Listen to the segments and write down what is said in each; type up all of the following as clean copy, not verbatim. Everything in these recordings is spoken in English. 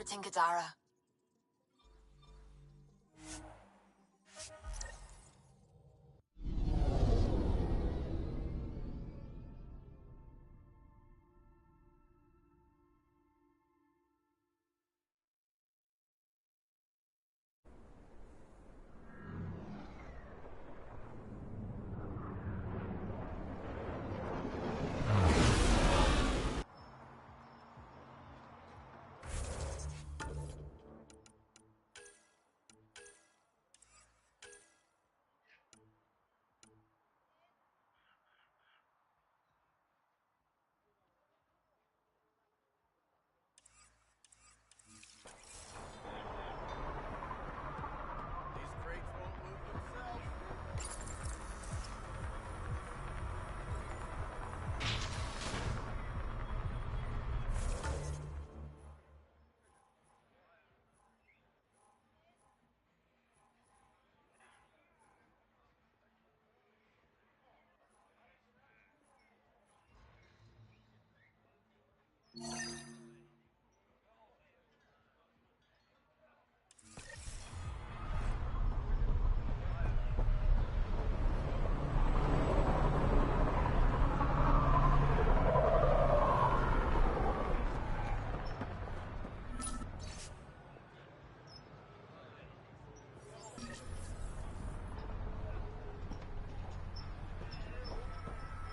interpreting Gadara.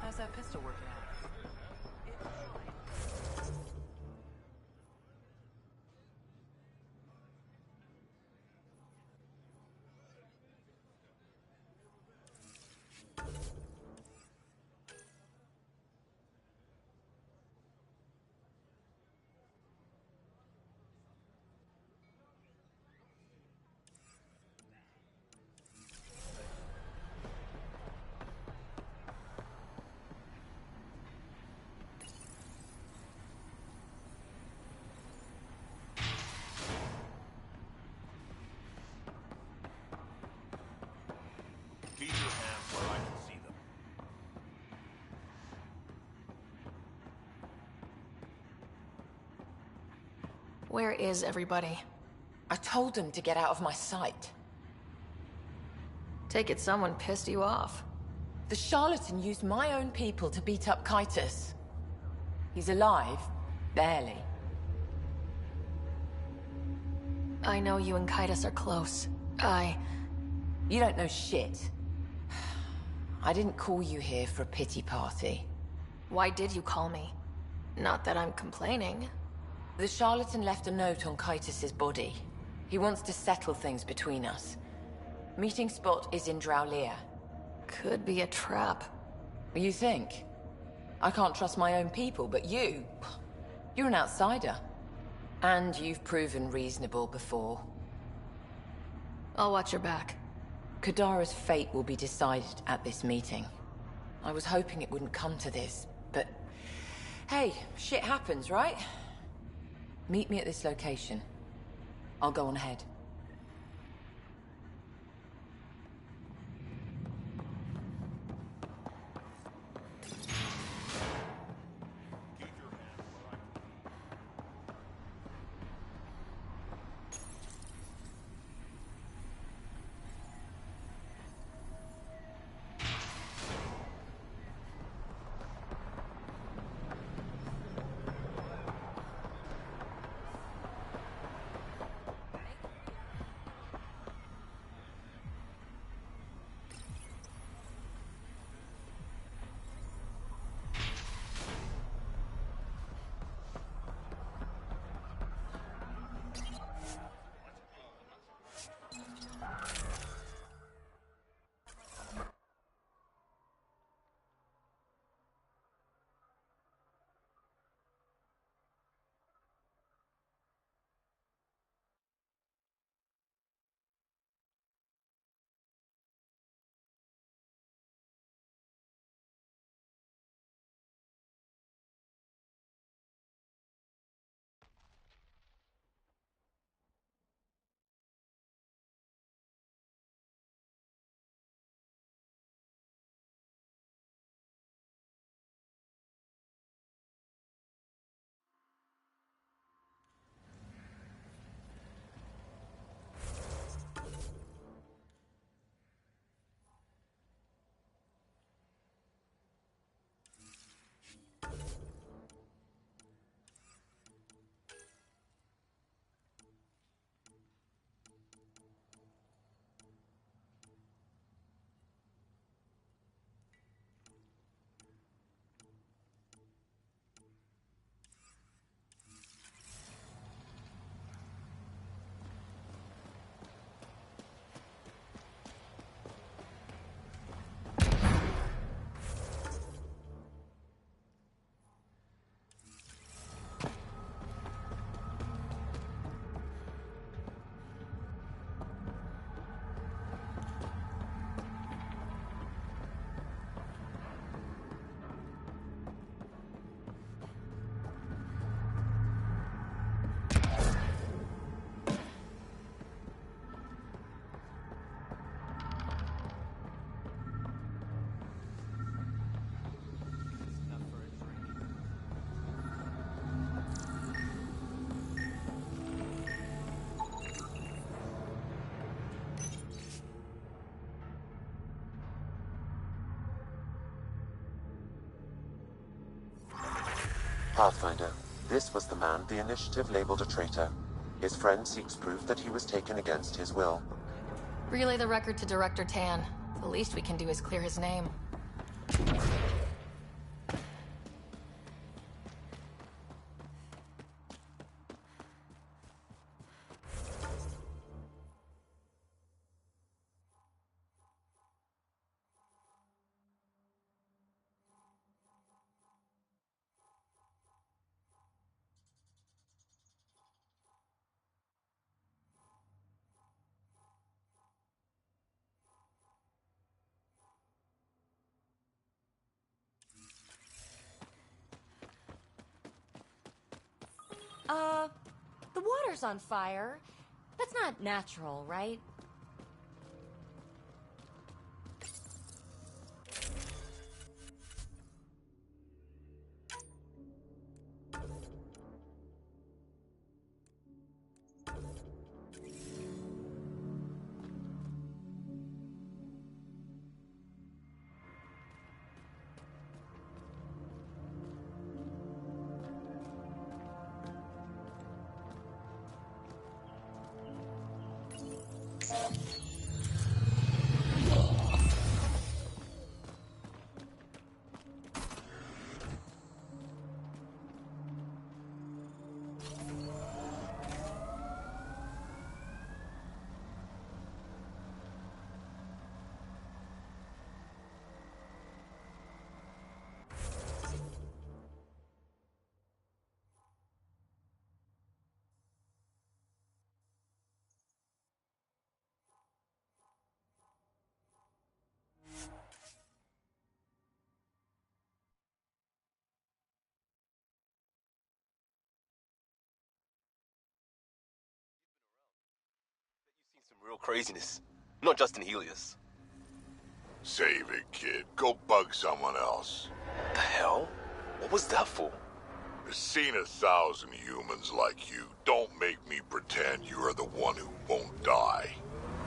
How's that pistol working out? Keep your hands where I can see them. Where is everybody? I told them to get out of my sight. Take it someone pissed you off. The charlatan used my own people to beat up Kytus. He's alive, barely. I know you and Kytus are close. You don't know shit. I didn't call you here for a pity party. Why did you call me? Not that I'm complaining. The charlatan left a note on Kytus's body. He wants to settle things between us. Meeting spot is in Drowlear. Could be a trap. You think? I can't trust my own people, but you're an outsider. And you've proven reasonable before. I'll watch your back. Kadara's fate will be decided at this meeting. I was hoping it wouldn't come to this, but hey, shit happens, right? Meet me at this location. I'll go on ahead. Pathfinder, this was the man the Initiative labeled a traitor. His friend seeks proof that he was taken against his will. Relay the record to Director Tan. The least we can do is clear his name. The water's on fire. That's not natural, right? Some real craziness. Not just in Helios. Save it, kid. Go bug someone else. The hell? What was that for? I've seen 1,000 humans like you. Don't make me pretend you are the one who won't die.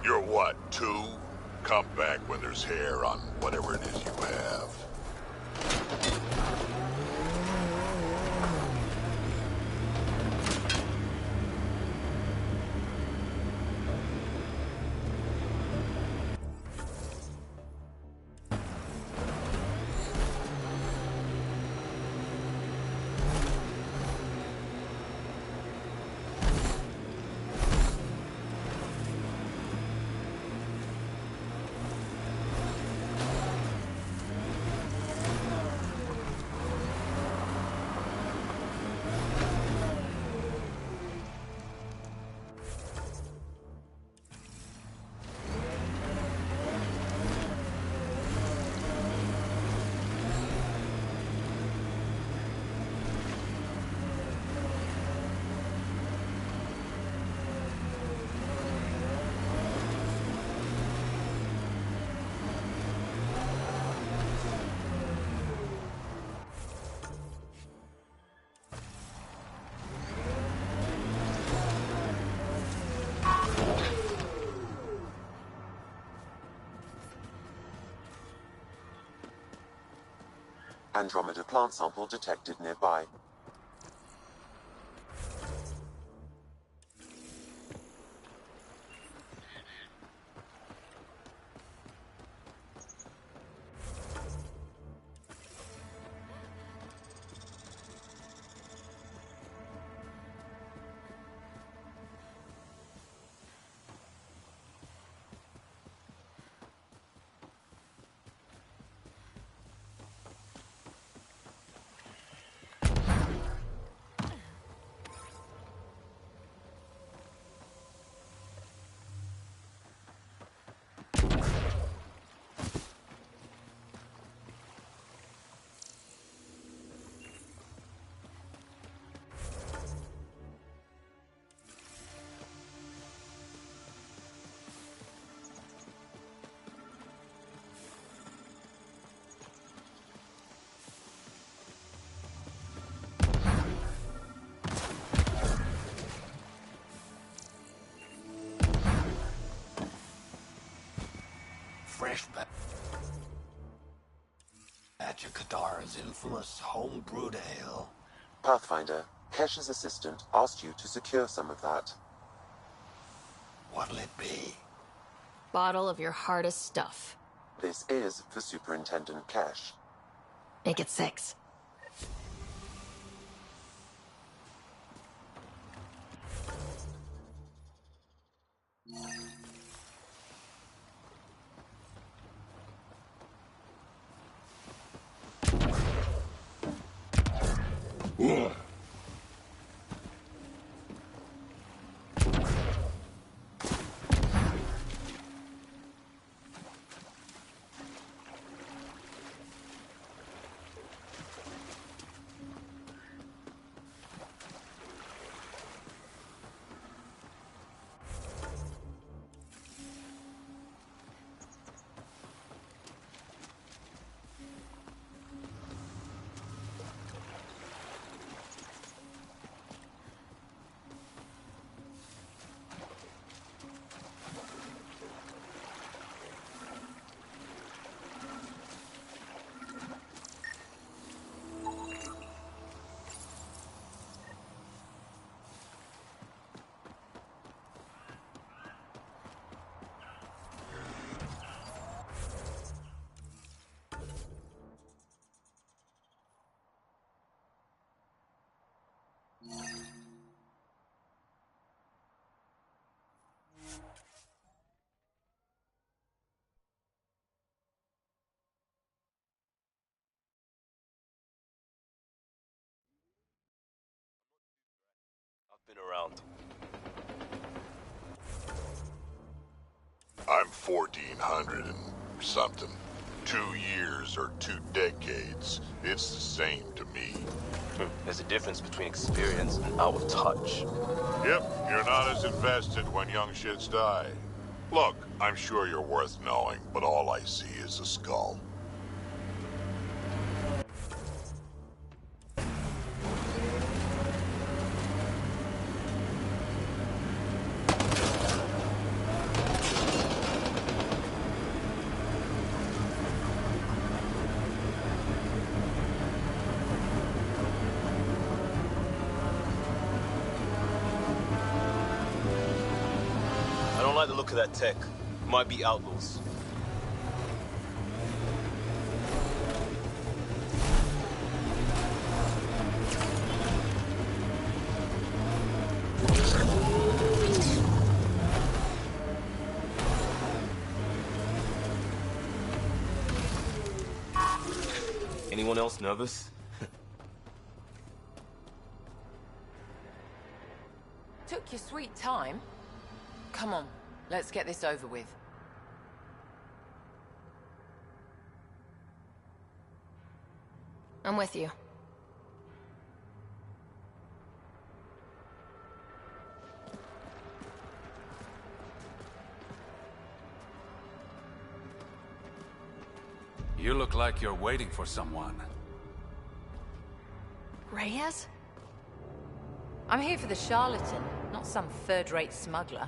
You're what, 2? Come back when there's hair on whatever it is you have. Andromeda plant sample detected nearby. Fresh batch of Katara's infamous home-brewed ale. Pathfinder, Kesh's assistant asked you to secure some of that. What'll it be? Bottle of your hardest stuff. This is for Superintendent Kesh. Make it 6. I've been around. I'm 1400 and something. 2 years or 2 decades. It's the same to me. There's a difference between experience and out of touch. Yep, you're not as invested when young shits die. Look, I'm sure you're worth knowing, but all I see is a skull. I don't like the look of that tech. Might be outlaws. Anyone else nervous? Took your sweet time. Come on, let's get this over with. I'm with you. You look like you're waiting for someone. Reyes? I'm here for the charlatan, not some third-rate smuggler.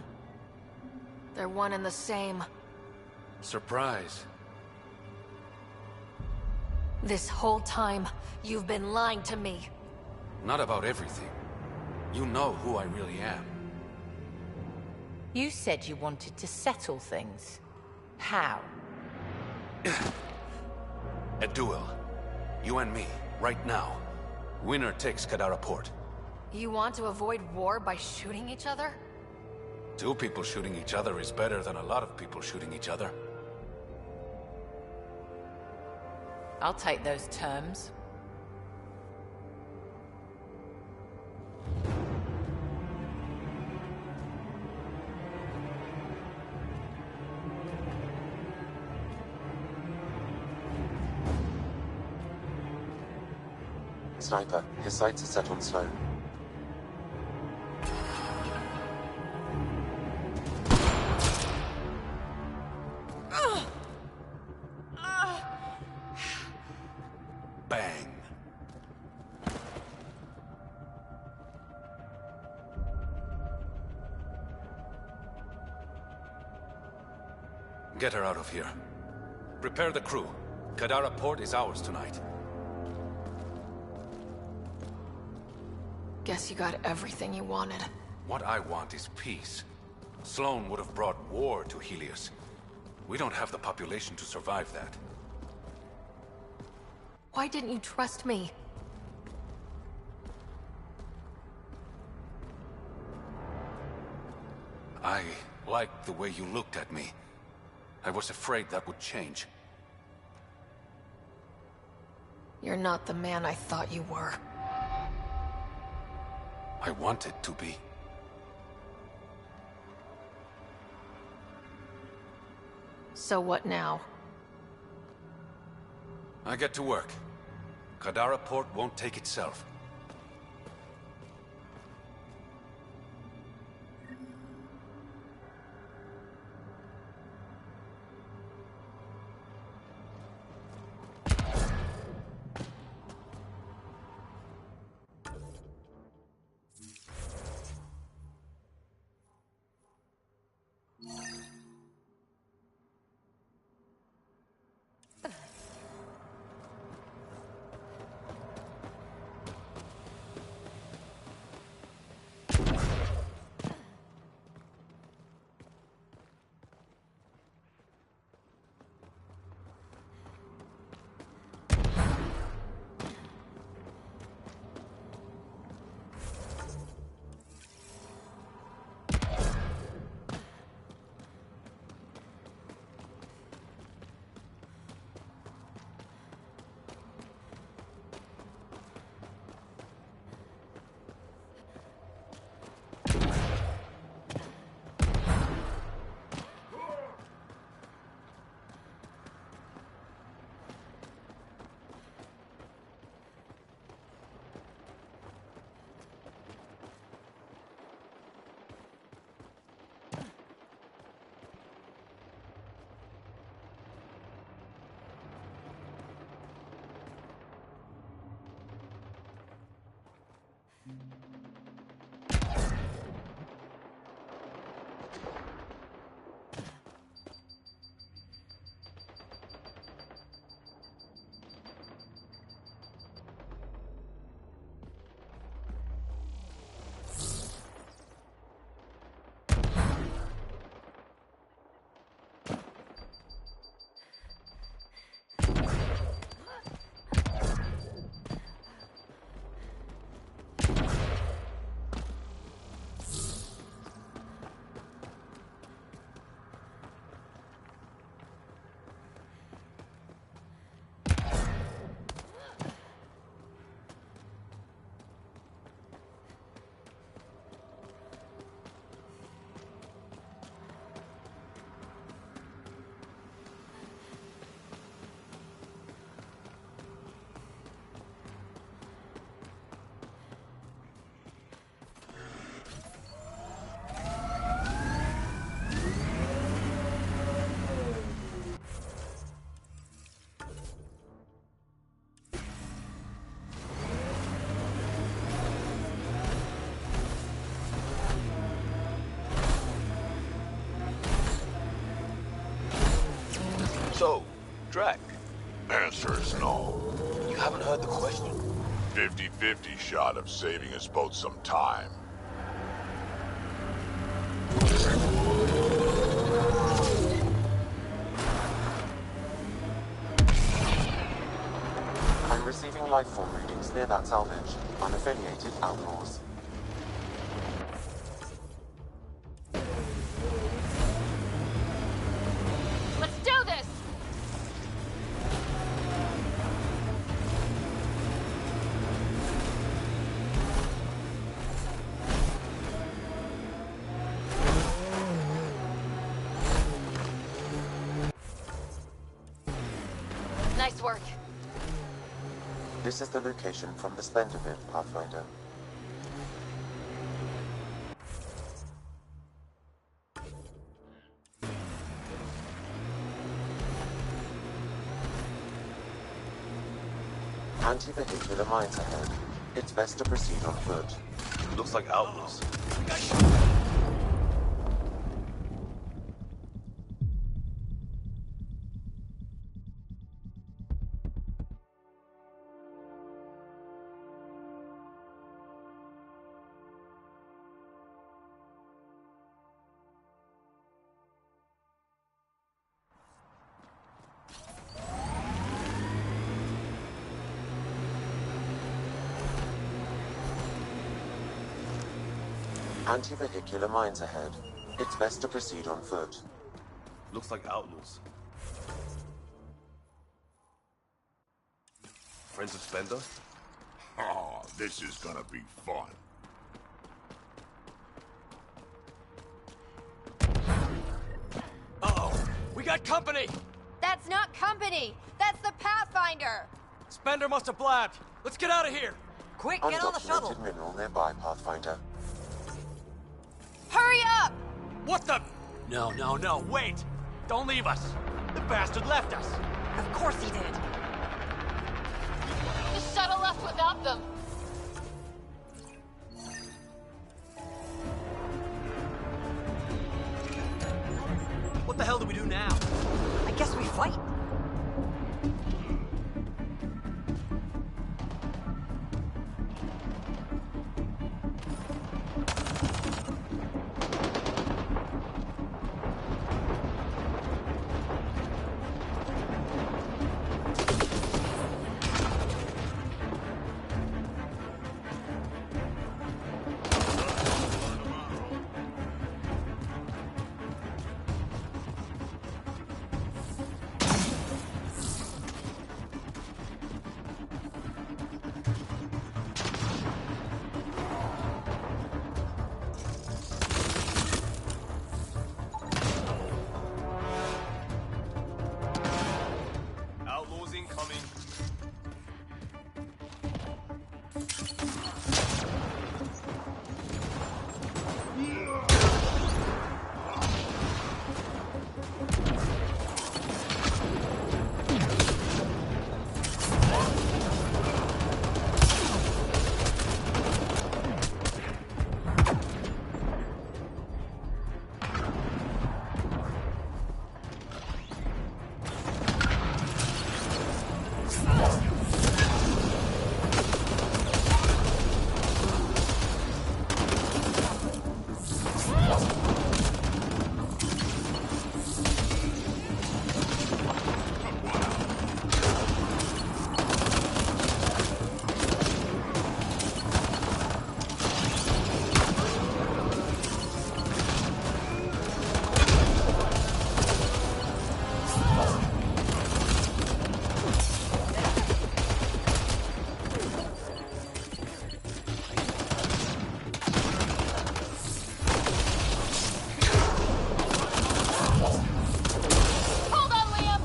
They're one and the same. Surprise. This whole time, you've been lying to me. Not about everything. You know who I really am. You said you wanted to settle things. How? A duel. You and me, right now. Winner takes Kadara Port. You want to avoid war by shooting each other? 2 people shooting each other is better than a lot of people shooting each other. I'll take those terms. Sniper, his sights are set on Sloan. Bang. Get her out of here. Prepare the crew. Kadara Port is ours tonight. Guess you got everything you wanted. What I want is peace. Sloane would have brought war to Helios. We don't have the population to survive that. Why didn't you trust me? I liked the way you looked at me. I was afraid that would change. You're not the man I thought you were. I wanted to be. So what now? I get to work. Kadara Port won't take itself. So, Drac, Answer is no. you haven't heard the question. 50-50 shot of saving us both some time. I'm receiving life form readings near that salvage. Unaffiliated outlaws. Let's do this! Nice work. This is the location from the Splendorville, Pathfinder. Anti-vehicular mines ahead. It's best to proceed on foot. Looks like outlaws. Anti-vehicular mines ahead. It's best to proceed on foot. Looks like outlaws. Friends of Spender? Oh, this is gonna be fun. Uh-oh! We got company! That's not company! That's the Pathfinder! Spender must have blabbed. Let's get out of here! Quick, get on the shuttle! Undocumented mineral nearby, Pathfinder. Hurry up! What the... No, wait! Don't leave us! The bastard left us! Of course he did. The shuttle left without them. What the hell do we do now? I guess we fight. Outlaws incoming. Hold on, Liam!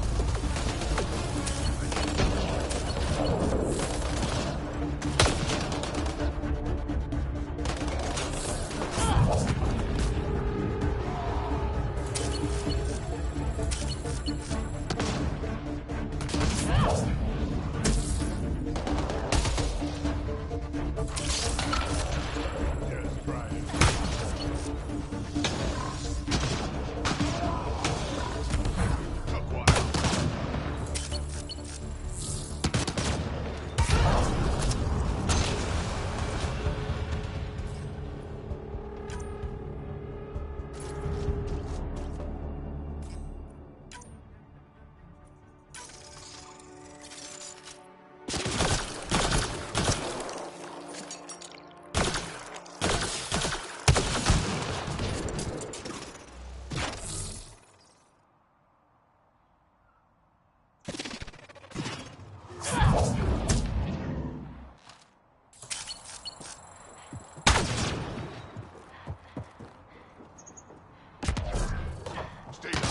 Yes, right. Took one. Stay down.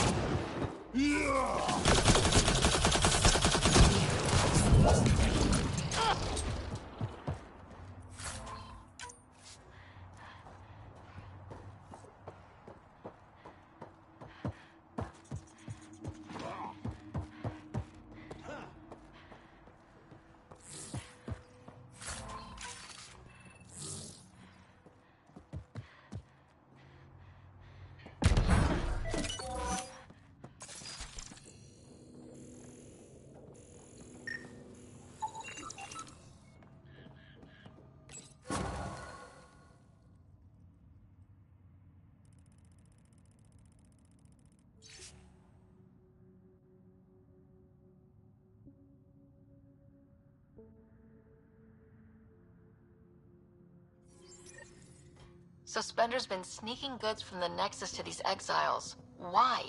So Spender's been sneaking goods from the Nexus to these exiles. Why?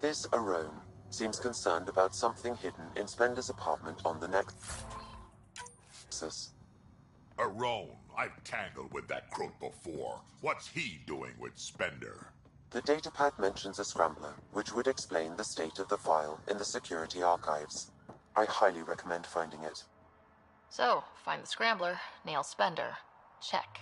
This Arome seems concerned about something hidden in Spender's apartment on the Nexus. Arone, I've tangled with that crook before. What's he doing with Spender? The datapad mentions a scrambler, which would explain the state of the file in the security archives. I highly recommend finding it. So, find the scrambler, nail Spender. Check.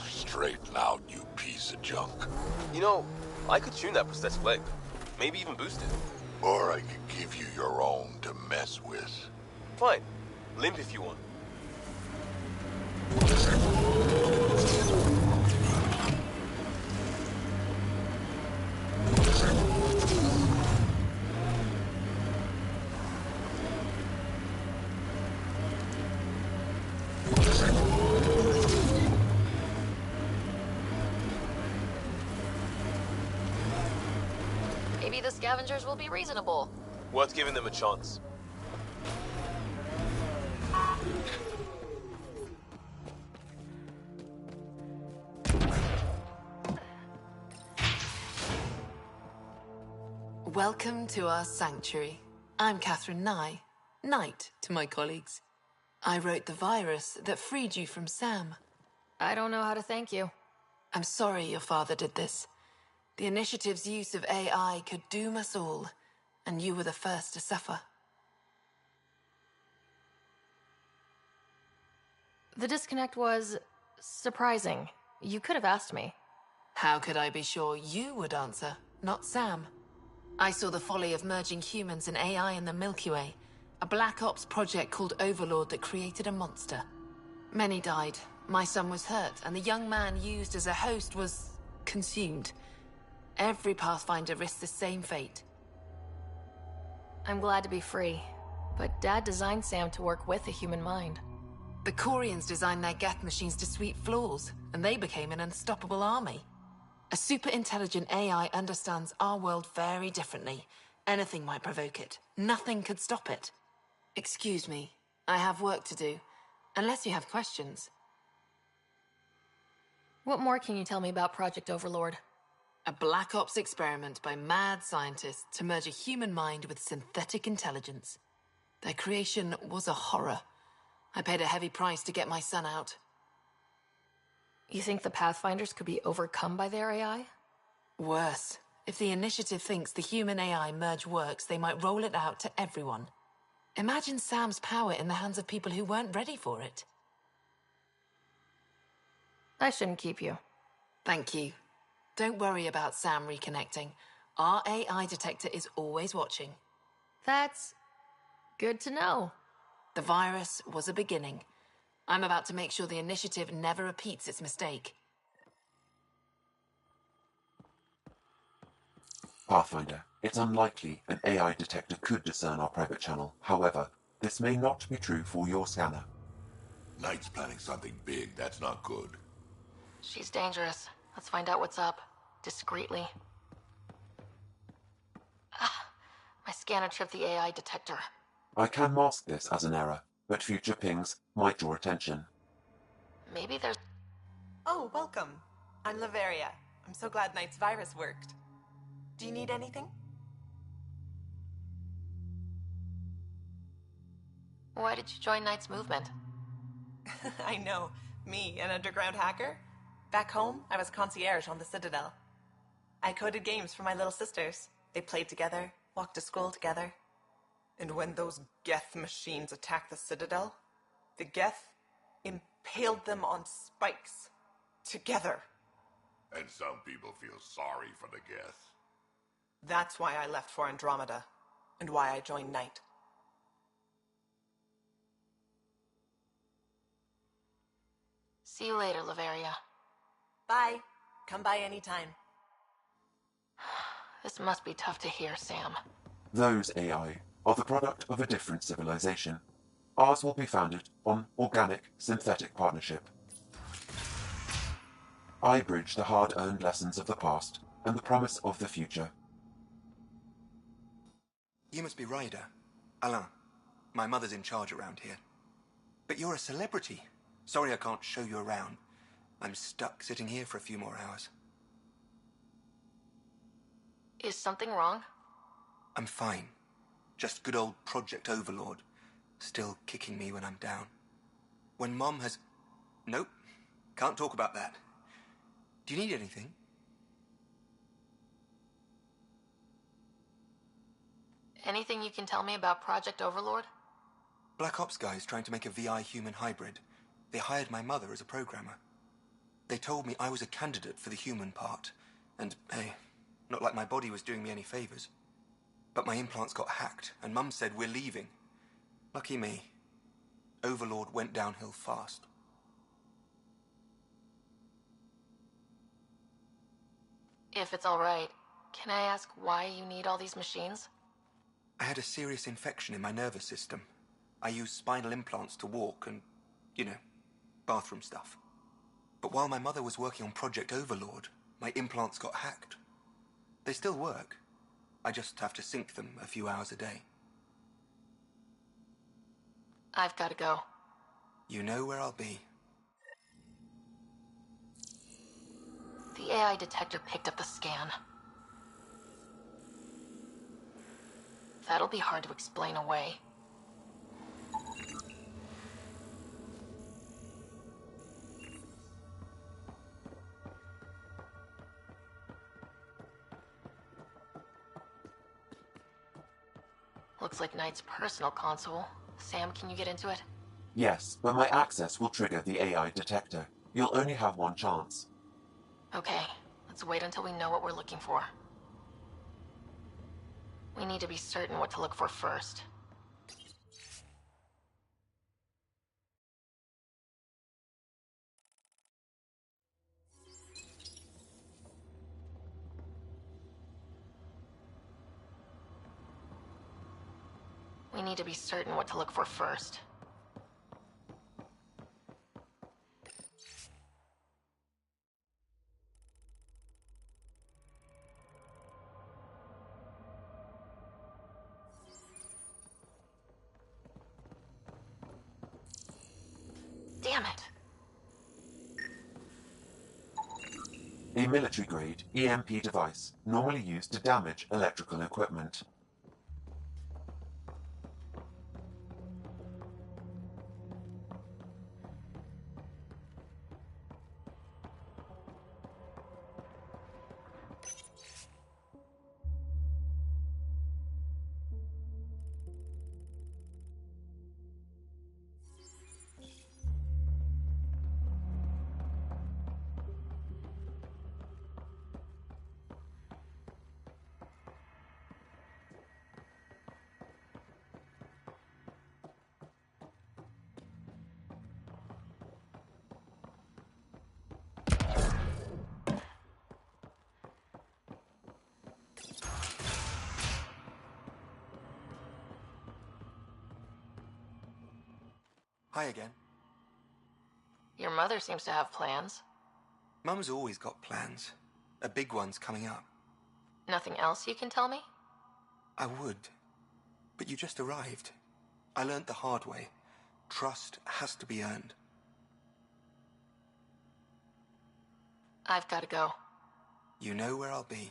Straighten out, you piece of junk. You know, I could tune that prosthetic leg. Maybe even boost it. Or I could give you your own to mess with. Fine. Limp if you want. Maybe the scavengers will be reasonable. Worth giving them a chance. Welcome to our sanctuary. I'm Catherine Nye, Knight to my colleagues. I wrote the virus that freed you from Sam. I don't know how to thank you. I'm sorry your father did this. The Initiative's use of AI could doom us all, and you were the first to suffer. The disconnect was surprising. You could have asked me. How could I be sure you would answer, not Sam? I saw the folly of merging humans and AI in the Milky Way, a Black Ops project called Overlord that created a monster. Many died. My son was hurt, and the young man used as a host was consumed. Every Pathfinder risks the same fate. I'm glad to be free, but Dad designed Sam to work with a human mind. The Corians designed their Geth machines to sweep floors, and they became an unstoppable army. A super-intelligent AI understands our world very differently. Anything might provoke it. Nothing could stop it. Excuse me, I have work to do. Unless you have questions. What more can you tell me about Project Overlord? A Black Ops experiment by mad scientists to merge a human mind with synthetic intelligence. Their creation was a horror. I paid a heavy price to get my son out. You think the Pathfinders could be overcome by their AI? Worse. If the Initiative thinks the human AI merge works, they might roll it out to everyone. Imagine Sam's power in the hands of people who weren't ready for it. I shouldn't keep you. Thank you. Don't worry about Sam reconnecting. Our AI detector is always watching. That's good to know. The virus was a beginning. I'm about to make sure the Initiative never repeats its mistake. Pathfinder, it's unlikely an AI detector could discern our private channel. However, this may not be true for your scanner. Knight's planning something big. That's not good. She's dangerous. Let's find out what's up. Discreetly. My scanner tripped the AI detector. I can mask this as an error, but future pings might draw attention. Maybe there's... Oh, welcome. I'm Laveria. I'm so glad Knight's virus worked. Do you need anything? Why did you join Knight's movement? I know. Me, an underground hacker? Back home, I was concierge on the Citadel. I coded games for my little sisters. They played together, walked to school together. And when those Geth machines attacked the Citadel, the Geth impaled them on spikes. Together. And some people feel sorry for the Geth. That's why I left for Andromeda, and why I joined Knight. See you later, Laveria. Bye. Come by anytime. This must be tough to hear, Sam. Those AI are the product of a different civilization. Ours will be founded on organic, synthetic partnership. I bridge the hard-earned lessons of the past and the promise of the future. You must be Ryder. Alain. My mother's in charge around here. But you're a celebrity. Sorry I can't show you around. I'm stuck sitting here for a few more hours. Is something wrong? I'm fine. Just good old Project Overlord. Still kicking me when I'm down. When Mom has... Nope. Can't talk about that. Do you need anything? Anything you can tell me about Project Overlord? Black Ops guys trying to make a VI human hybrid. They hired my mother as a programmer. They told me I was a candidate for the human part. And, hey, not like my body was doing me any favors. But my implants got hacked, and Mum said we're leaving. Lucky me. Overlord went downhill fast. If it's all right, can I ask why you need all these machines? I had a serious infection in my nervous system. I used spinal implants to walk and, you know, bathroom stuff. But while my mother was working on Project Overlord, my implants got hacked. They still work. I just have to sync them a few hours a day. I've got to go. You know where I'll be. The AI detector picked up the scan. That'll be hard to explain away. Looks like Knight's personal console. Sam, can you get into it? Yes, but my access will trigger the AI detector. You'll only have one chance. Okay, let's wait until we know what we're looking for. We need to be certain what to look for first. We need to be certain what to look for first. Damn it! A military-grade EMP device, normally used to damage electrical equipment. Hi again. Your mother seems to have plans. Mum's always got plans. A big one's coming up. Nothing else you can tell me? I would. But you just arrived. I learned the hard way. Trust has to be earned. I've gotta go. You know where I'll be.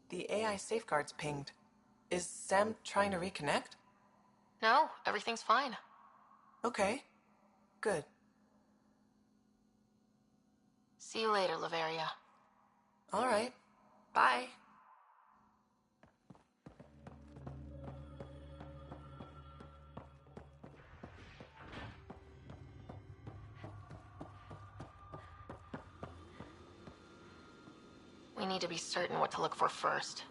The AI safeguards pinged. Is Sam trying to reconnect? No, everything's fine. Okay. Good. See you later, Laveria. All right. Bye. We need to be certain what to look for first.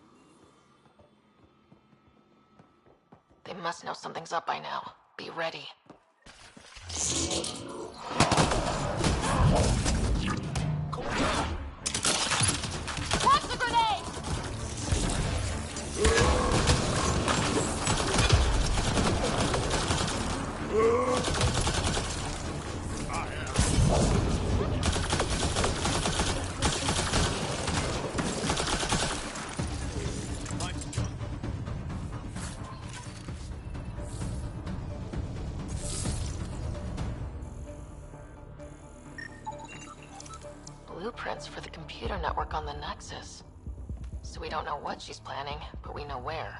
They must know something's up by now. Be ready. Watch the grenade! Blueprints for the computer network on the Nexus. So we don't know what she's planning, but we know where.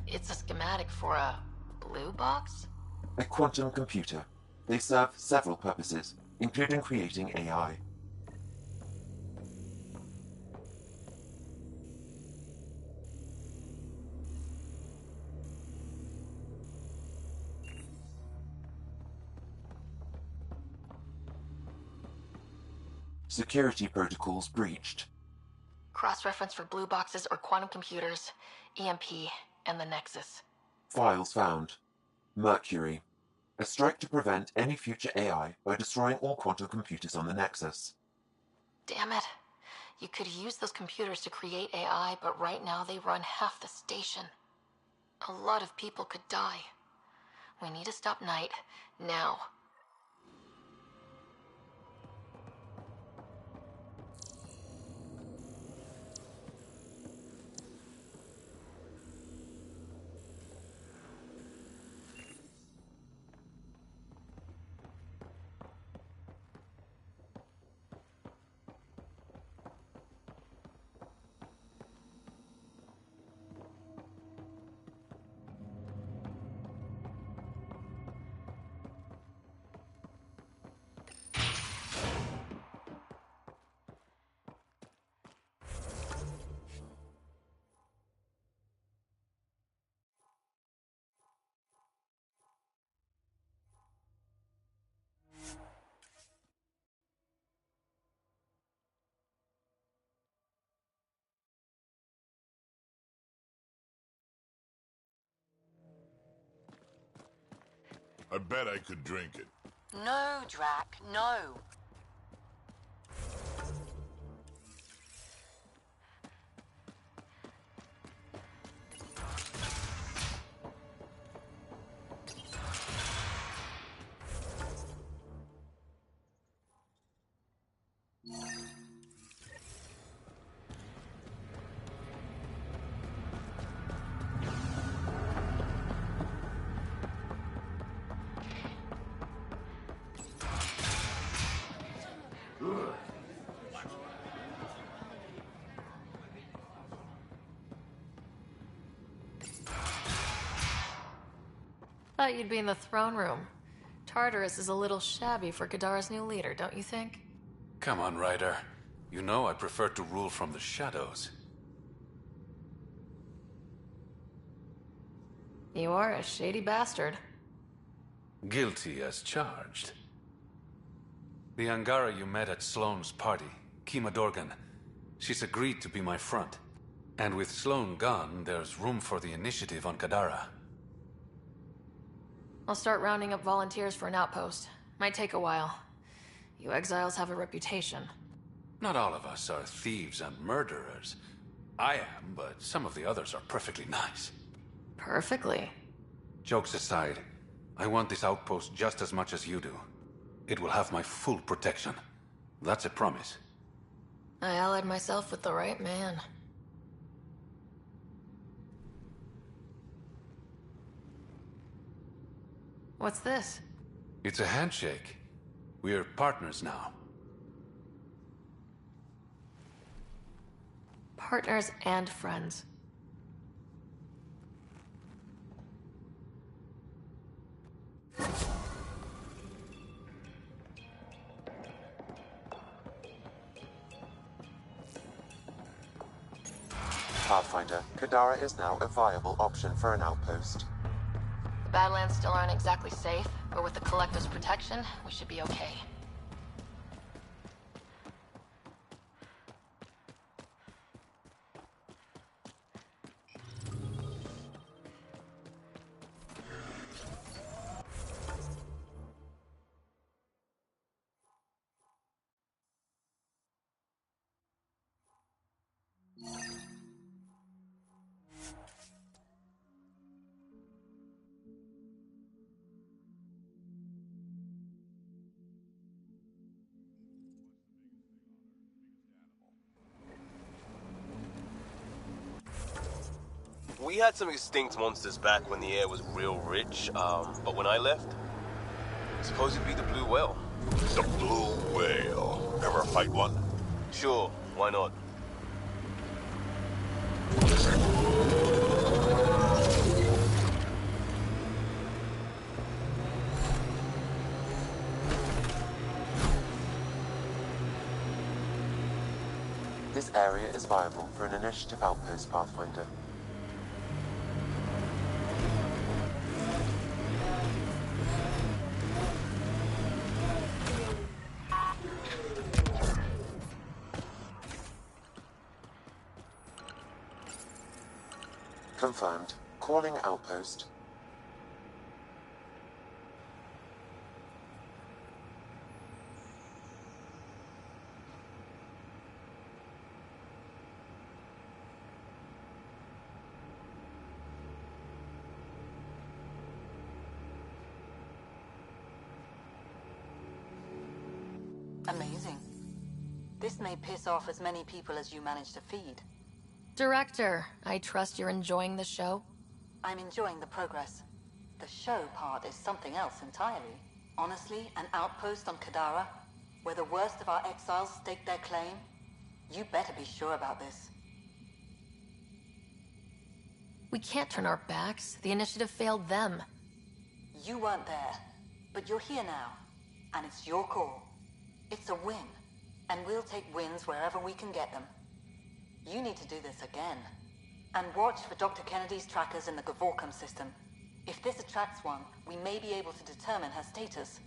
It's a schematic for a blue box? A quantum computer. They serve several purposes, including creating AI. Security protocols breached. Cross-reference for blue boxes or quantum computers, EMP, and the Nexus. Files found. Mercury. A strike to prevent any future AI by destroying all quantum computers on the Nexus. Damn it. You could use those computers to create AI, but right now they run half the station. A lot of people could die. We need to stop Knight, now. I bet I could drink it. No, Drac, no. Thought you'd be in the throne room. Tartarus is a little shabby for Kadara's new leader, don't you think? Come on, Ryder. You know I prefer to rule from the shadows. You are a shady bastard. Guilty as charged. The Angara you met at Sloane's party, Kima Dorgan, she's agreed to be my front. And with Sloane gone, there's room for the initiative on Kadara. I'll start rounding up volunteers for an outpost. Might take a while. You exiles have a reputation. Not all of us are thieves and murderers. I am, but some of the others are perfectly nice. Perfectly. Jokes aside, I want this outpost just as much as you do. it will have my full protection. That's a promise. I allied myself with the right man. What's this? It's a handshake. We're partners now. Partners and friends. Pathfinder, Kadara is now a viable option for an outpost. The Badlands still aren't exactly safe, but with the Collective's protection, we should be okay. We had some extinct monsters back when the air was real rich, but when I left, supposedly the blue whale. The blue whale. Ever fight one? Sure, why not? This area is viable for an initiative outpost, Pathfinder. Confirmed. Calling outpost. Amazing. This may piss off as many people as you manage to feed. Director, I trust you're enjoying the show? I'm enjoying the progress. The show part is something else entirely. Honestly, an outpost on Kadara, where the worst of our exiles stake their claim, you better be sure about this. We can't turn our backs. The initiative failed them. You weren't there, but you're here now, and it's your call. It's a win, and we'll take wins wherever we can get them. You need to do this again. And watch for Dr. Kennedy's trackers in the Gavorcom system. If this attracts one, we may be able to determine her status.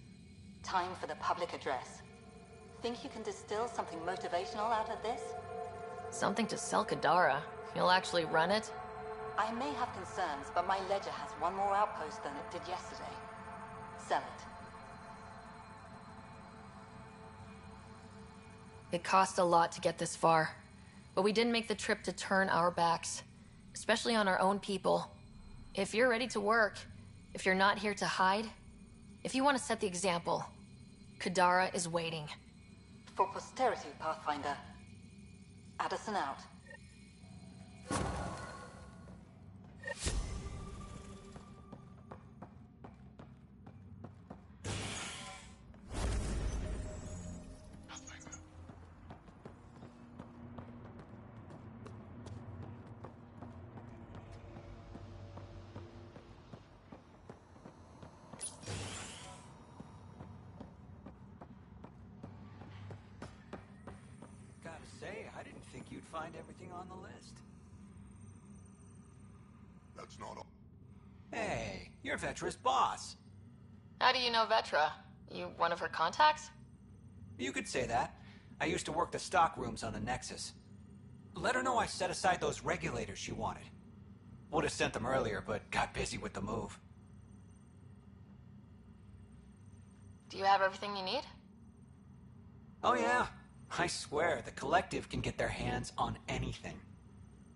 Time for the public address. Think you can distill something motivational out of this? Something to sell Kadara. You'll actually run it? I may have concerns, but my ledger has one more outpost than it did yesterday. Sell it. It cost a lot to get this far. But we didn't make the trip to turn our backs. Especially on our own people. If you're ready to work, if you're not here to hide, if you want to set the example, Kadara is waiting. For posterity, Pathfinder. Addison out. I didn't think you'd find everything on the list. That's not all. Hey, you're Vetra's boss. How do you know Vetra? You one of her contacts? You could say that. I used to work the stock rooms on the Nexus. Let her know I set aside those regulators she wanted. Would have sent them earlier, but got busy with the move. Do you have everything you need? Oh yeah. I swear, the Collective can get their hands on anything.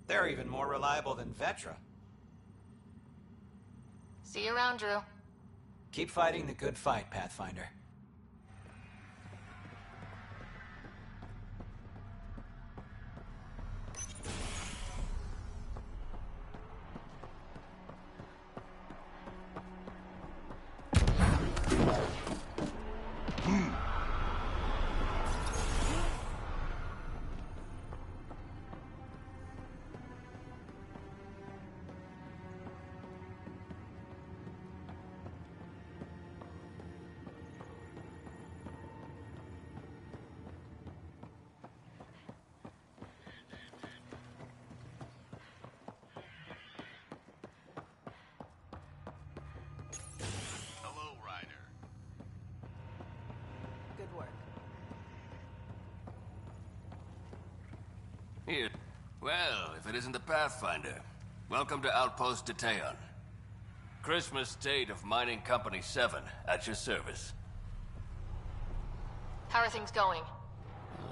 They're even more reliable than Vetra. See you around, Drew. Keep fighting the good fight, Pathfinder. Here. Well, if it isn't the Pathfinder. Welcome to Outpost Detaeon. Christmas State of Mining Company 7, at your service. How are things going?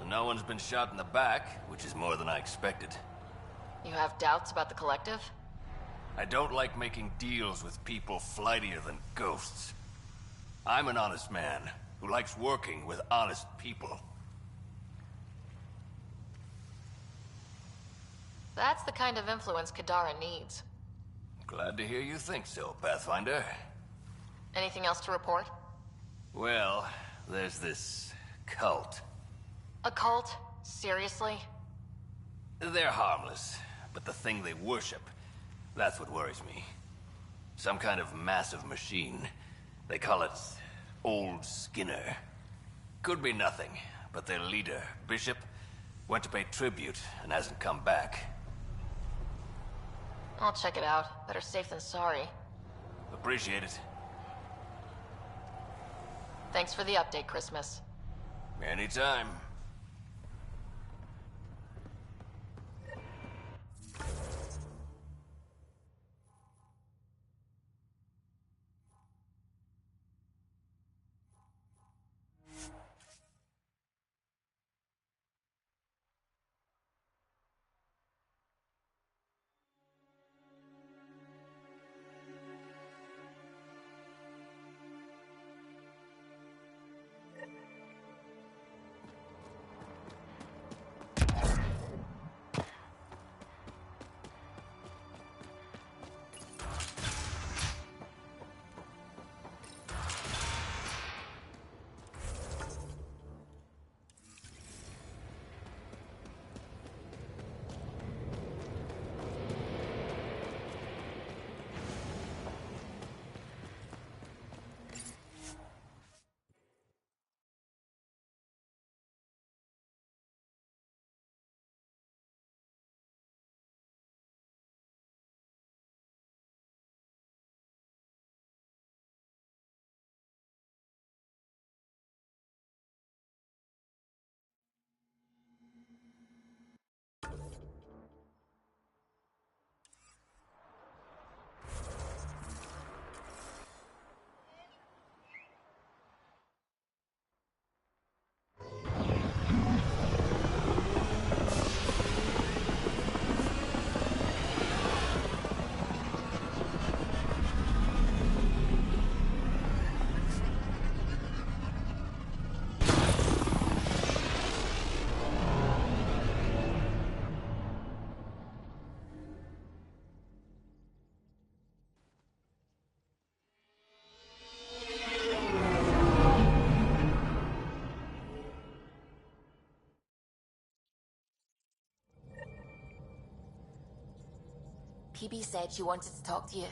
No one's been shot in the back, which is more than I expected. You have doubts about the Collective? I don't like making deals with people flightier than ghosts. I'm an honest man who likes working with honest people. That's the kind of influence Kadara needs. Glad to hear you think so, Pathfinder. Anything else to report? Well, there's this cult. A cult? Seriously? They're harmless, but the thing they worship, that's what worries me. Some kind of massive machine. They call it Old Skinner. Could be nothing, but their leader, Bishop, went to pay tribute and hasn't come back. I'll check it out. Better safe than sorry. Appreciate it. Thanks for the update, Christmas. Anytime. PB said she wanted to talk to you.